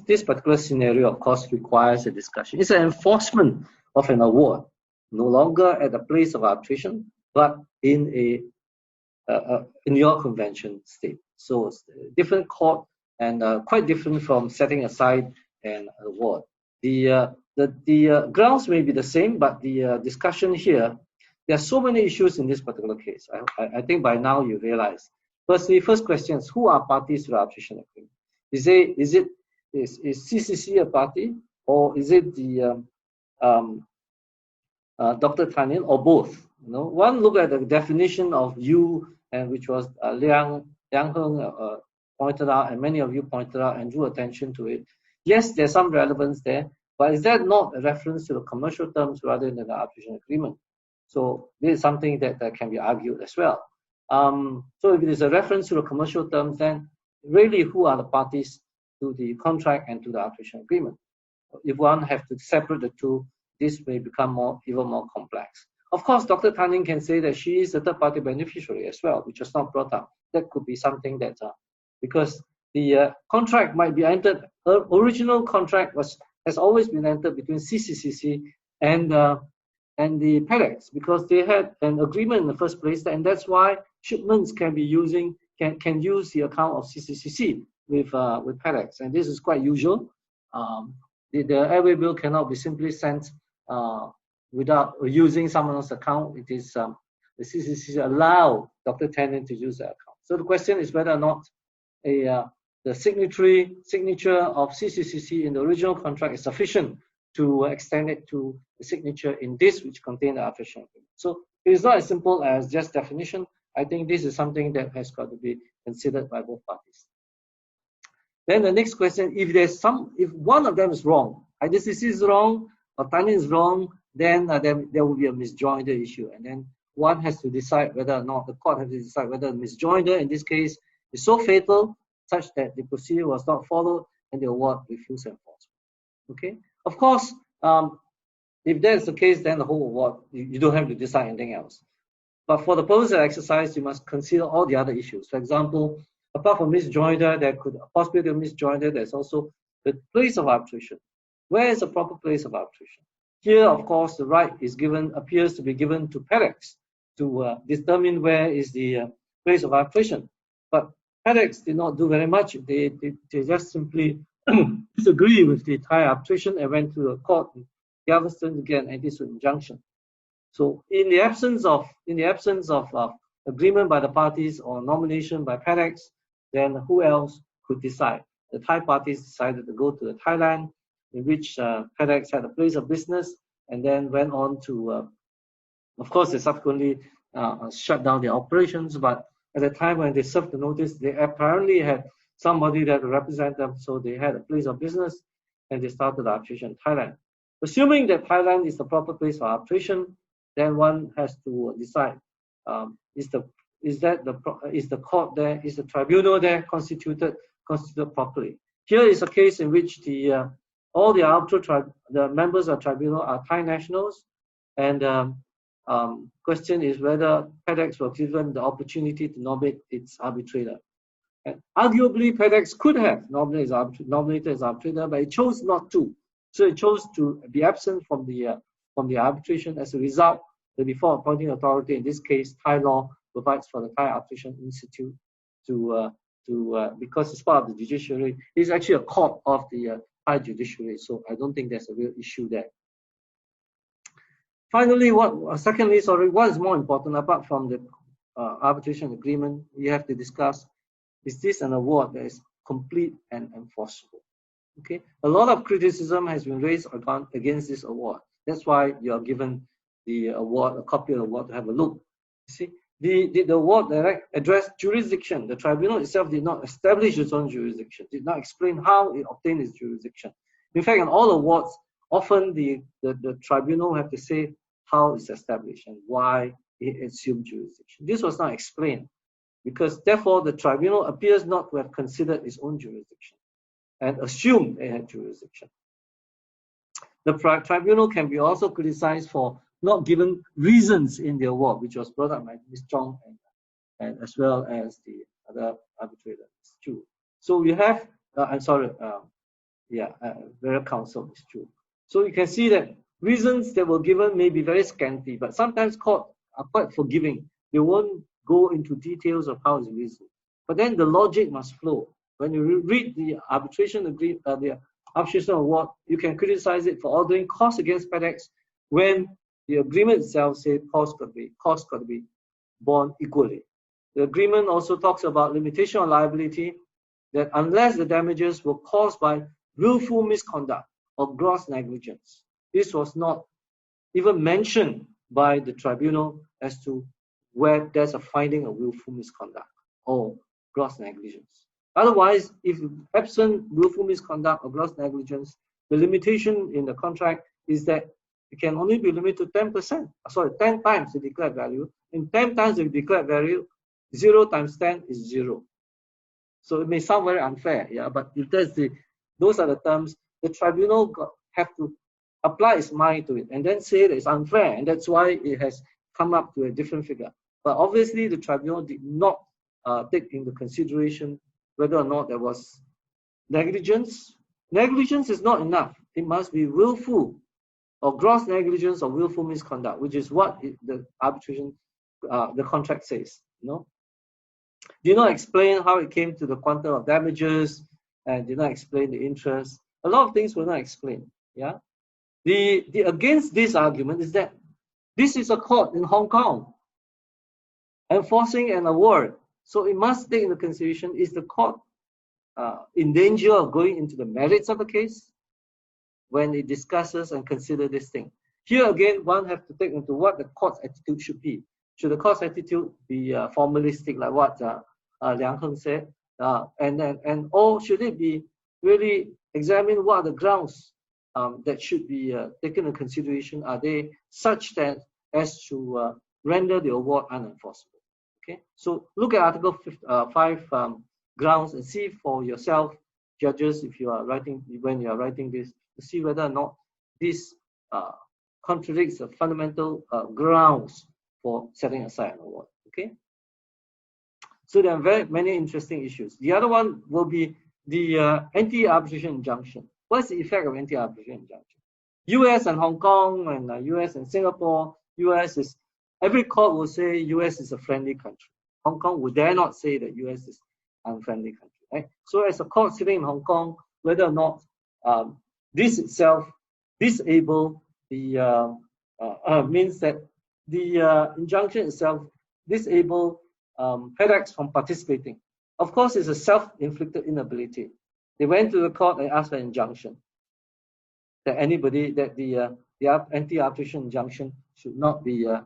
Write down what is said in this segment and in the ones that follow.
this particular scenario, of course, requires a discussion. It's an enforcement of an award, no longer at the place of arbitration, but in your convention state. So it's a different court and quite different from setting aside an award. The grounds may be the same, but the discussion here, there are so many issues in this particular case. I think by now you realize. Firstly, first question is, who are parties to the arbitration agreement? Is CCC a party, or is it the Dr. Tanyan, or both? You know, one look at the definition of you, and which was Liang Heng pointed out, and many of you pointed out and drew attention to it. Yes, there's some relevance there, but is that not a reference to the commercial terms rather than the arbitration agreement? So this is something that can be argued as well. So if it is a reference to the commercial terms, then really who are the parties to the contract and to the arbitration agreement? If one has to separate the two, this may become even more complex. Of course, Dr. Tanyan can say that she is a third-party beneficiary as well, which was not brought up. That could be something that, because the contract might be entered, original contract has always been entered between CCCC and the PadelEx, because they had an agreement in the first place, and that's why shipments can use the account of CCCC with PadelEx, and this is quite usual. The airway bill cannot be simply sent without using someone else's account. It is the CCCC allow Dr. Tanyan to use that account. So the question is whether or not the signature of CCCC in the original contract is sufficient to extend it to the signature in this, which contains the arbitration agreement. So it is not as simple as just definition. I think this is something that has got to be considered by both parties. Then the next question: if one of them is wrong, either CCC is wrong or Tanyan is wrong, then there will be a misjoinder issue, and then one has to decide whether or not the court has to decide whether the misjoinder in this case is so fatal such that the procedure was not followed and the award refused enforcement. Okay. Of course, if that's the case, then the whole award, you don't have to decide anything else. But for the purpose of exercise, you must consider all the other issues. For example, apart from misjoinder, there could possibly be misjoinder. There's also the place of arbitration. Where is the proper place of arbitration? Here, of course, the right appears to be given to PadelEx to determine where is the place of arbitration. But PadelEx did not do very much. They just simply disagree with the Thai arbitration and went to the court in Galveston to get an anti-suit injunction. So in the absence of agreement by the parties or nomination by PadelEx, then who else could decide? The Thai parties decided to go to Thailand, in which PadelEx had a place of business, and then went on to, of course, they subsequently shut down their operations. But at the time when they served the notice, they apparently had somebody that would represent them, so they had a place of business, and they started arbitration in Thailand. Assuming that Thailand is the proper place for arbitration, then one has to decide: is the court there, is the tribunal there constituted properly? Here is a case in which all the members of the tribunal are Thai nationals, and question is whether PadelEx was given the opportunity to nominate its arbitrator. And arguably, PadelEx could have nominated its arbitrator, but it chose not to. So it chose to be absent from the arbitration. As a result, the default appointing authority, in this case, Thai law, provides for the Thai Arbitration Institute because it's part of the judiciary. It's actually a court of the Thai judiciary, so I don't think there's a real issue there. Finally, what is more important apart from the arbitration agreement? We have to discuss: is this an award that is complete and enforceable? Okay, a lot of criticism has been raised against this award. That's why you are given the award, a copy of the award, to have a look. You see, the award addressed jurisdiction. The tribunal itself did not establish its own jurisdiction, did not explain how it obtained its jurisdiction. In fact, in all awards, often the tribunal have to say how it's established and why it assumed jurisdiction. This was not explained, because therefore the tribunal appears not to have considered its own jurisdiction and assumed it had jurisdiction. The tribunal can be also criticized for not giving reasons in the award, which was brought up by Ms. Chong and as well as the other arbitrator, Ms. Chu. So we have, Yeah, very counsel is true. So you can see that reasons that were given may be very scanty, but sometimes court are quite forgiving. They won't go into details of how it's reasoned. But then the logic must flow. When you read the arbitration award, you can criticize it for ordering costs against FedEx when the agreement itself says costs got to be borne equally. The agreement also talks about limitation on liability, that unless the damages were caused by willful misconduct or gross negligence. This was not even mentioned by the tribunal as to where there's a finding of willful misconduct or gross negligence. Otherwise, if absent willful misconduct or gross negligence, the limitation in the contract is that it can only be limited to 10%, 10 times the declared value. And 10 times the declared value, 0 times 10 is 0. So it may sound very unfair, yeah, but if those are the terms, the tribunal have to apply its mind to it and then say that it's unfair, and that's why it has come up to a different figure. But obviously, the tribunal did not take into consideration whether or not there was negligence. Negligence is not enough. It must be willful or gross negligence or willful misconduct, which is what the arbitration, the contract says. Did not explain how it came to the quantum of damages, and did not explain the interest. A lot of things were not explained. Yeah. The against this argument is that this is a court in Hong Kong enforcing an award, so it must take into consideration, is the court in danger of going into the merits of the case when it discusses and considers this thing. Here again, one has to take into what the court's attitude should be. Should the court's attitude be formalistic, like what Liang Heng said, or should it be really examine what are the grounds that should be taken into consideration? Are they such that as to render the award unenforceable? Okay, so look at Article 5 grounds and see for yourself, judges, if you are writing, when you are writing this, to see whether or not this contradicts the fundamental grounds for setting aside an award. Okay, so there are very many interesting issues. The other one will be the anti-arbitration injunction. What's the effect of anti-arbitration injunction? US and Hong Kong and US and Singapore, US is, every court will say US is a friendly country. Hong Kong would dare not say that US is an unfriendly country. Right? So as a court sitting in Hong Kong, whether or not this itself disable the means that the injunction itself disable FedEx from participating. Of course, it's a self-inflicted inability. They went to the court and asked for an injunction that anybody, that the anti-arbitration injunction should not be that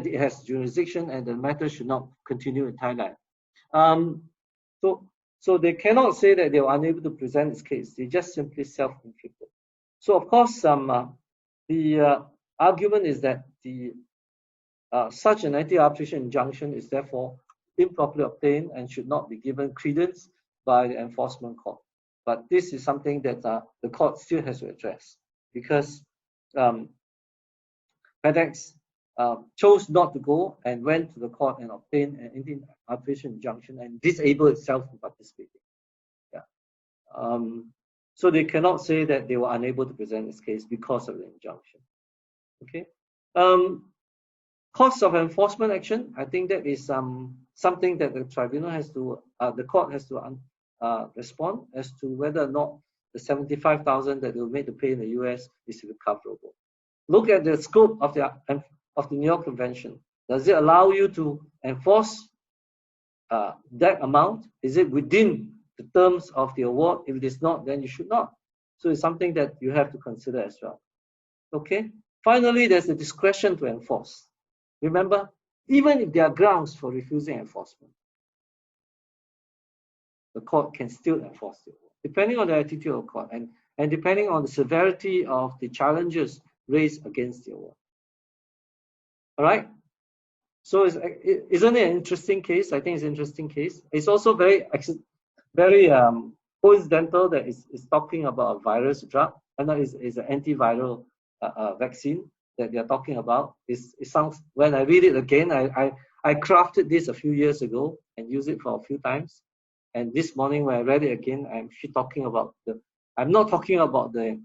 it has jurisdiction and the matter should not continue in Thailand. So they cannot say that they were unable to present this case. They just simply self-inflicted. So of course, the argument is that such an anti-arbitration injunction is therefore improperly obtained and should not be given credence by the enforcement court. But this is something that the court still has to address, because FedEx chose not to go and went to the court and obtained an anti-arbitration injunction and disabled itself from participating. Yeah. So they cannot say that they were unable to present this case because of the injunction. Okay. Costs of enforcement action, I think that is something that the tribunal has to, the court has to respond as to whether or not the $75,000 that they will make to pay in the US is recoverable. Look at the scope of the New York Convention. Does it allow you to enforce that amount? Is it within the terms of the award? If it is not, then you should not. So it's something that you have to consider as well. Okay. Finally, there's the discretion to enforce. Remember, even if there are grounds for refusing enforcement, the court can still enforce the award, depending on the attitude of the court and depending on the severity of the challenges raised against the award. All right. So isn't it an interesting case? I think it's an interesting case. It's also very coincidental that it's talking about a virus drug, and that is an antiviral vaccine that they are talking about. It sounds, when I read it again, I crafted this a few years ago and used it for a few times. And this morning when I read it again, I'm not talking about the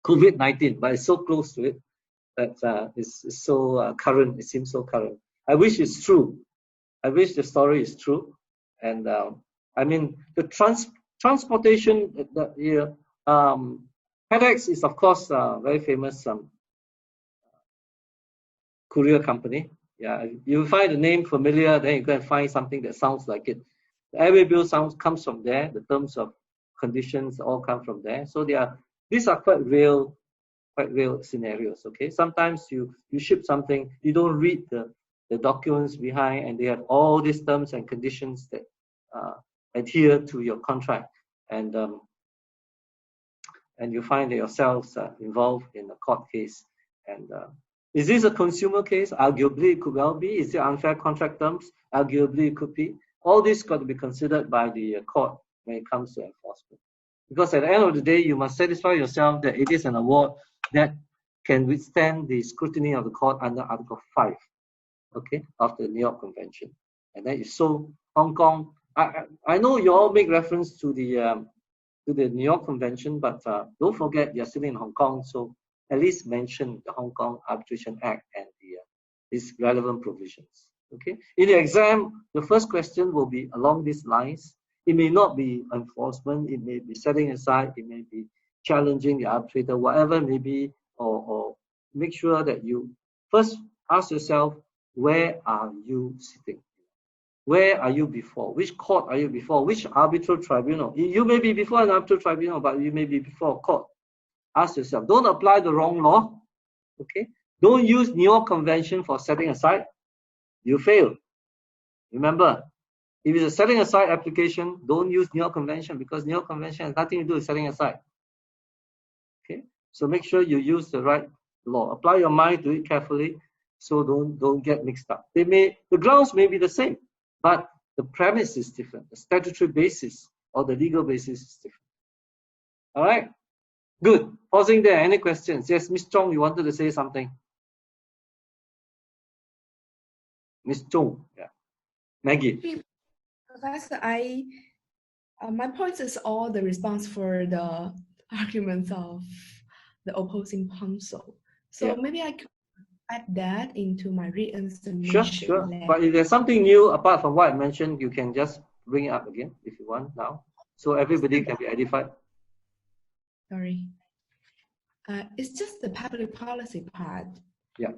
COVID-19, but it's so close to it that it's so current. It seems so current. I wish it's true. I wish the story is true. And I mean, the transportation, FedEx is of course a very famous courier company. Yeah, you find the name familiar, then you can find something that sounds like it. The airway bill comes from there. The terms of conditions all come from there. So these are quite real scenarios. Okay, sometimes you ship something, you don't read the documents behind, and they have all these terms and conditions that adhere to your contract, and you find yourselves involved in a court case. And is this a consumer case? Arguably, it could well be. Is it unfair contract terms? Arguably, it could be. All this got to be considered by the court when it comes to enforcement. Because at the end of the day, you must satisfy yourself that it is an award that can withstand the scrutiny of the court under Article 5, okay, of the New York Convention. And that is so Hong Kong. I know you all make reference to the New York Convention, but don't forget you're sitting in Hong Kong, so at least mention the Hong Kong Arbitration Act and its relevant provisions. Okay. In the exam, the first question will be along these lines. It may not be enforcement, it may be setting aside, it may be challenging the arbitrator, whatever it may be, or make sure that you first ask yourself, where are you sitting? Where are you before? Which court are you before? Which arbitral tribunal? You may be before an arbitral tribunal, but you may be before a court. Ask yourself. Don't apply the wrong law. Okay? Don't use New York Convention for setting aside. You fail. Remember, if it's a setting aside application, don't use New York Convention, because New York Convention has nothing to do with setting aside. Okay? So make sure you use the right law. Apply your mind to it carefully, so don't get mixed up. The grounds may be the same, but the premise is different. The statutory basis or the legal basis is different. All right? Good. Pausing there. Any questions? Yes, Ms. Chong, you wanted to say something. Ms. Chong, yeah. Maggie. Professor, my point is all the response for the arguments of the opposing counsel. So yeah, maybe I could add that into my written submission. Sure. But if there's something new apart from what I mentioned, you can just bring it up again if you want now, so everybody can be edified. Sorry. It's just the public policy part. Yeah.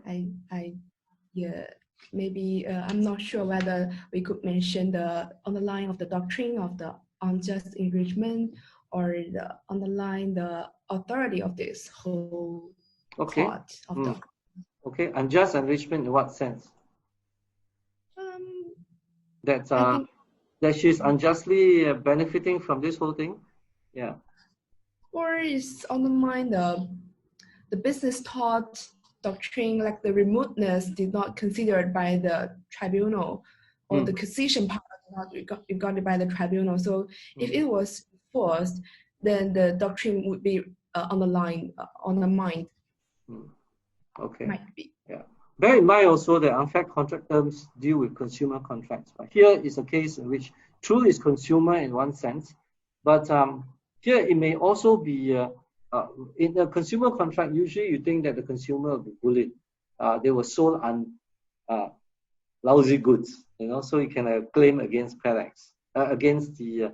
Maybe I'm not sure whether we could mention the underlying of the doctrine of the unjust enrichment, or the underlying the authority of this whole part of the. Okay, unjust enrichment in what sense? That she's unjustly benefiting from this whole thing? Yeah. Or is undermine the business tort doctrine, like the remoteness did not considered by the tribunal, or the causation part not regarded by the tribunal. So if it was enforced, then the doctrine would be undermined. Okay. Might be. Yeah. Bear in mind also that unfair contract terms deal with consumer contracts. But here is a case in which true is consumer in one sense, but here it may also be in a consumer contract. Usually, you think that the consumer will be bullied. They were sold lousy goods, so you can claim against FedEx, against the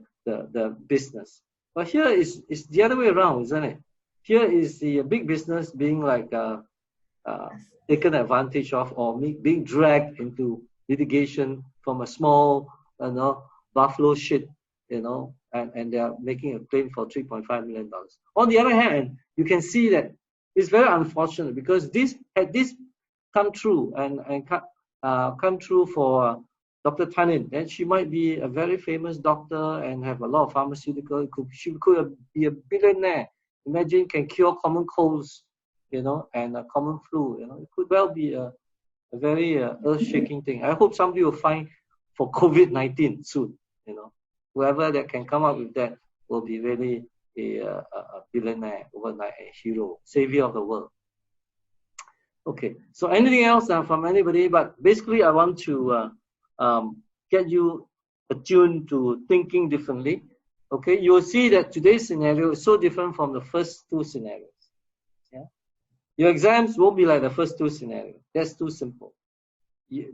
business. But here is the other way around, isn't it? Here is the big business being like taken advantage of, or being dragged into litigation from a small, buffalo shit, and they are making a claim for $3.5 million. On the other hand, you can see that it's very unfortunate, because had this come true and come true for Dr. Tanin, then she might be a very famous doctor and have a lot of pharmaceutical. She could be a billionaire. Imagine, can cure common colds, and a common flu. It could well be a very earth-shaking thing. I hope somebody will find for COVID-19 soon. Whoever that can come up with that will be really a billionaire overnight, a hero, savior of the world. Okay, so anything else from anybody? But basically, I want to get you attuned to thinking differently, okay, you will see that today's scenario is so different from the first two scenarios. Yeah? Your exams won't be like the first two scenarios. That's too simple.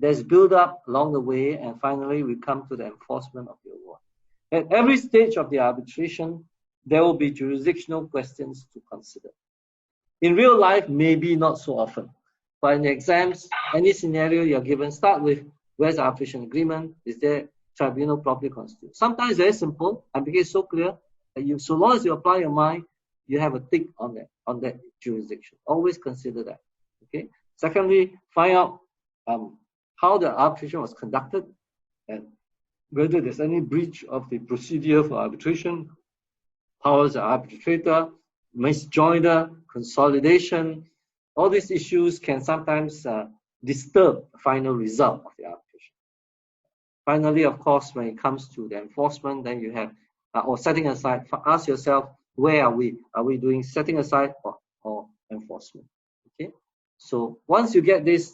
There's build up along the way, and finally we come to the enforcement of the award. At every stage of the arbitration, there will be jurisdictional questions to consider. In real life, maybe not so often. But in the exams, any scenario you're given, start with where's the arbitration agreement? Is there tribunal properly constituted? Sometimes very simple and because it's so clear that you, so long as you apply your mind, you have a tick on that jurisdiction. Always consider that. Okay. Secondly, find out how the arbitration was conducted and whether there's any breach of the procedure for arbitration, powers of arbitrator, misjoinder, consolidation. All these issues can sometimes disturb the final result of the arbitration. Finally, of course, when it comes to the enforcement, then you have, or setting aside, ask yourself, where are we? Are we doing setting aside or enforcement? Okay. So once you get this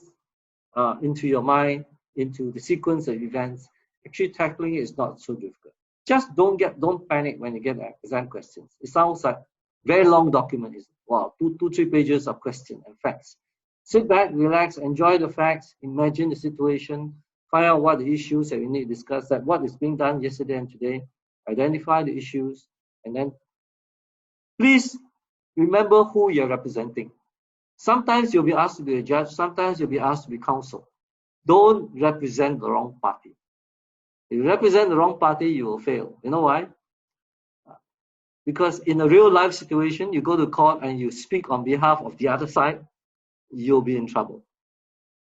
into your mind, into the sequence of events, actually tackling it is not so difficult. Just don't panic when you get exam questions. It sounds like very long document. Is wow, 2-3 pages of questions and facts. Sit back, relax, enjoy the facts, imagine the situation, find out what the issues that we need to discuss, that what is being done yesterday and today, identify the issues, and then please remember who you're representing. Sometimes you'll be asked to be a judge, sometimes you'll be asked to be counsel. Don't represent the wrong party. If you represent the wrong party, you will fail. You know why? Because in a real life situation, you go to court and you speak on behalf of the other side, you'll be in trouble.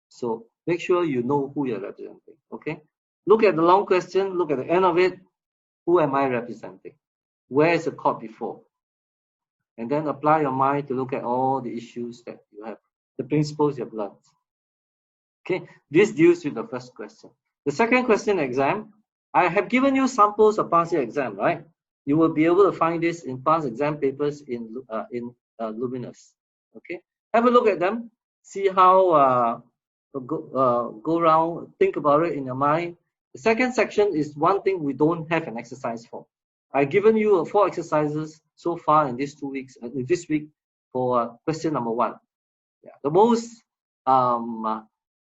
So make sure you know who you're representing, okay? Look at the long question, look at the end of it. Who am I representing? Where is the court before? And then apply your mind to look at all the issues that you have, the principles you have learned. Okay, this deals with the first question. The second question exam, I have given you samples of past year exam, right? You will be able to find this in past exam papers in Luminous. Okay, have a look at them, see how go around, think about it in your mind. The second section is one thing we don't have an exercise for. I've given you 4 exercises so far in these 2 weeks, this week for question number 1. Yeah, the most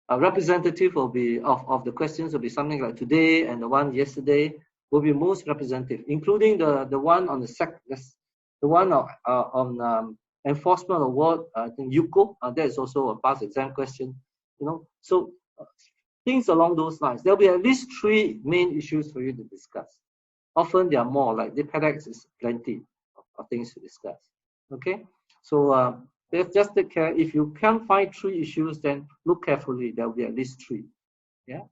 representative will be of the questions will be something like today, and the one yesterday will be most representative, including the one on the one on enforcement award. I think UCO, that is also a past exam question. You know, so things along those lines. There'll be at least 3 main issues for you to discuss. Often there are more, like the PadelEx is plenty of things to discuss. Okay, so just take care. If you can't find 3 issues, then look carefully. There will be at least 3. Yeah.